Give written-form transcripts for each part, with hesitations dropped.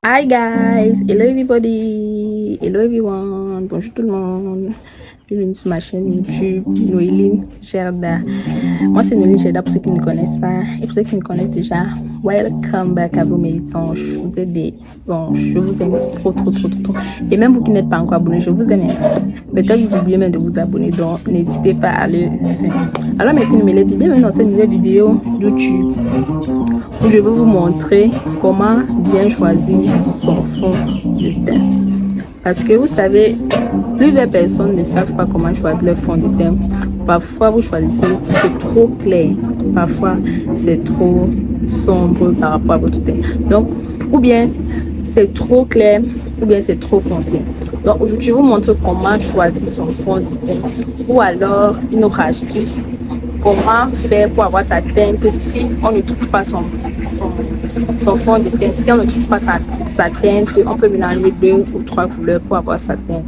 Hi guys, hello everybody, hello everyone, bonjour tout le monde, bienvenue sur ma chaîne YouTube Noéline Gerda. Moi c'est Noéline Gerda pour ceux qui ne me connaissent pas et pour ceux qui me connaissent déjà, welcome back à vos méditants. Je vous je vous aime trop et même vous qui n'êtes pas encore abonnés, je vous aime. Peut-être vous oubliez même de vous abonner, donc n'hésitez pas à le faire. Alors mes filles, me les dit bienvenue dans cette nouvelle vidéo YouTube où je vais vous montrer comment bien choisir son fond de teint. Parce que vous savez, plusieurs personnes ne savent pas comment choisir leur fond de teint. Parfois vous choisissez, c'est trop clair, parfois c'est trop sombre par rapport à votre teint. Donc, ou bien c'est trop clair, ou bien c'est trop foncé. Donc aujourd'hui, je vais vous montrer comment choisir son fond de teint. Ou alors une autre astuce, comment faire pour avoir sa teinte si on ne trouve pas son fond de teint. Si on ne trouve pas sa teinte, on peut mélanger 2 ou 3 couleurs pour avoir sa teinte.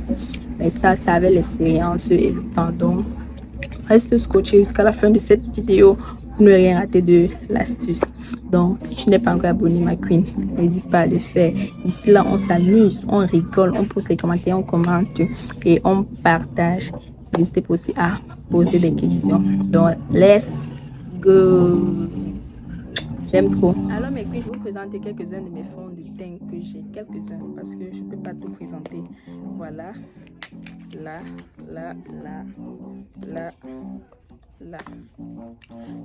Mais ça, c'est avec l'expérience et le temps. Donc, reste scotché jusqu'à la fin de cette vidéo pour ne rien rater de l'astuce. Donc, si tu n'es pas encore abonné, ma queen, n'hésite pas à le faire. Ici, là, on s'amuse, on rigole, on pose les commentaires, on commente et on partage. N'hésitez pas aussi à poser des questions. Donc, let's go! J'aime trop. Alors, mes queens, je vais vous présenter quelques-uns de mes fonds de teint que j'ai. Quelques-uns, parce que je ne peux pas tout présenter. Voilà. Là.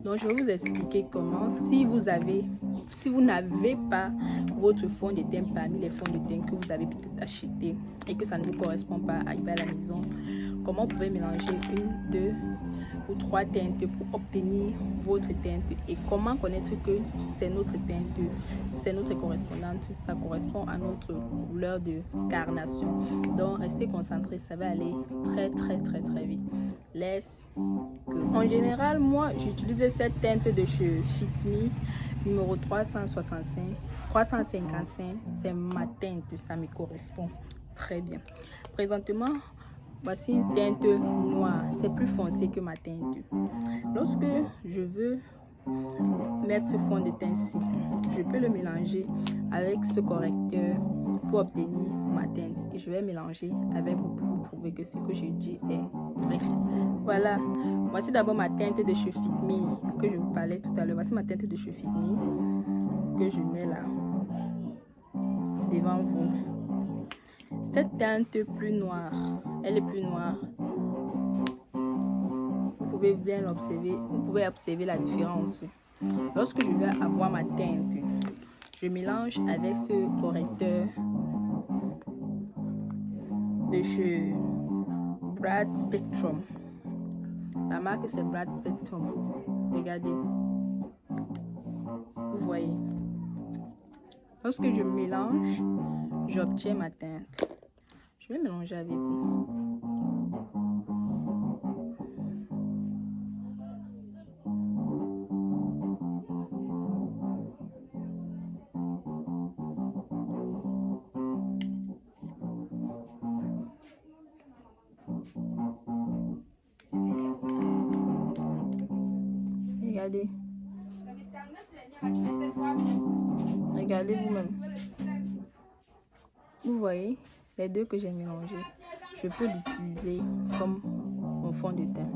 Donc je vais vous expliquer comment, si vous n'avez pas votre fond de teint parmi les fonds de teint que vous avez peut-être acheté et que ça ne vous correspond pas à arriver à la maison, comment vous pouvez mélanger 1, 2 ou 3 teintes pour obtenir votre teinte et comment connaître que c'est notre teinte, c'est notre correspondante, ça correspond à notre couleur de carnation. Donc restez concentrés, ça va aller très vite. Let's go. En général, moi j'utilisais cette teinte de chez Fit Me numéro 355, c'est ma teinte, ça me correspond très bien. Présentement, voici une teinte noire, c'est plus foncé que ma teinte. Lorsque je veux mettre ce fond de teint-ci, je peux le mélanger avec ce correcteur pour obtenir ma teinte. Et je vais mélanger avec vous pour vous prouver que ce que je dis est vrai. Voilà, voici d'abord ma teinte de chez Fit Me que je vous parlais tout à l'heure. Voici ma teinte de chez Fit Me que je mets là devant vous. Cette teinte plus noire, elle est plus noire. Vous pouvez bien l'observer, vous pouvez observer la différence. Lorsque je vais avoir ma teinte, je mélange avec ce correcteur de chez Brad Spectrum. La marque c'est Brad Spectrum. Regardez. Vous voyez. Lorsque je mélange, j'obtiens ma teinte. Je vais mélanger avec vous. Regardez. Regardez vous-même. Vous voyez les deux que j'ai mélangés. Je peux l'utiliser comme mon fond de teint.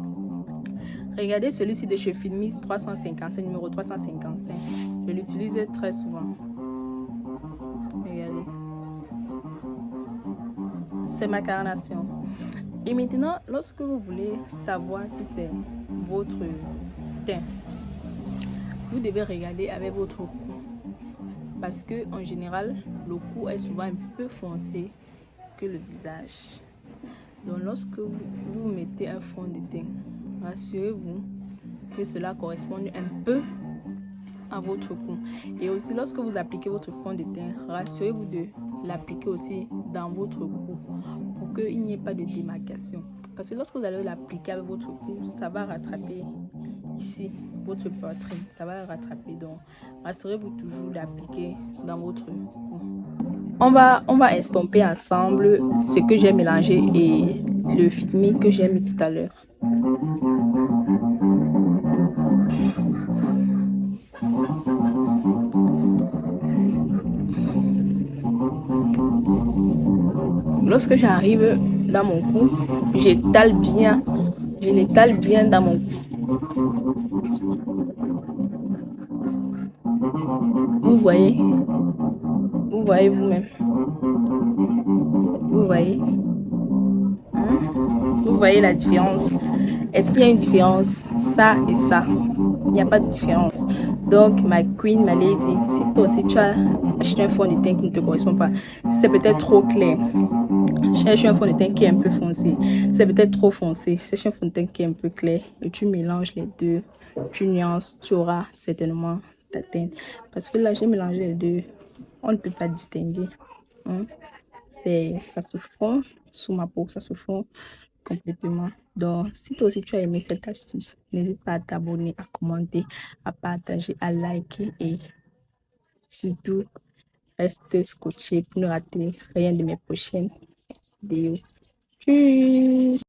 Regardez celui-ci de chez Fit Me 355, numéro 355. Je l'utilise très souvent. Regardez. C'est ma carnation. Et maintenant, lorsque vous voulez savoir si c'est votre teint, vous devez regarder avec votre cou. Parce que en général, le cou est souvent un peu foncé que le visage. Donc lorsque vous mettez un fond de teint, rassurez-vous que cela corresponde un peu à votre cou. Et aussi lorsque vous appliquez votre fond de teint, rassurez-vous de l'appliquer aussi dans votre cou pour qu'il n'y ait pas de démarcation. Parce que lorsque vous allez l'appliquer avec votre cou, ça va rattraper ici votre poitrine, ça va rattraper. Donc rassurez-vous toujours d'appliquer dans votre cou. On va estomper ensemble ce que j'ai mélangé et le Fit Me que j'ai mis tout à l'heure. lorsque j'arrive dans mon cou, j'étale bien. Je l'étale bien dans mon cou. Vous voyez? Vous voyez vous-même? Vous voyez? Vous voyez la différence? Est-ce qu'il y a une différence? Ça et ça. Il n'y a pas de différence. Donc, ma queen, ma lady, si toi aussi tu as acheté un fond de teint qui ne te correspond pas, si c'est peut-être trop clair, cherche un fond de teint qui est un peu foncé. C'est peut-être trop foncé. Cherche un fond de teint qui est un peu clair et tu mélanges les deux. Tu nuances, tu auras certainement ta teinte. Parce que là, j'ai mélangé les deux. On ne peut pas distinguer. Hein? Ça se fond sous ma peau, ça se fond complètement. Donc, si toi aussi tu as aimé cette astuce, n'hésite pas à t'abonner, à commenter, à partager, à liker et surtout, reste scotché pour ne rater rien de mes prochaines vidéos. Tschüss!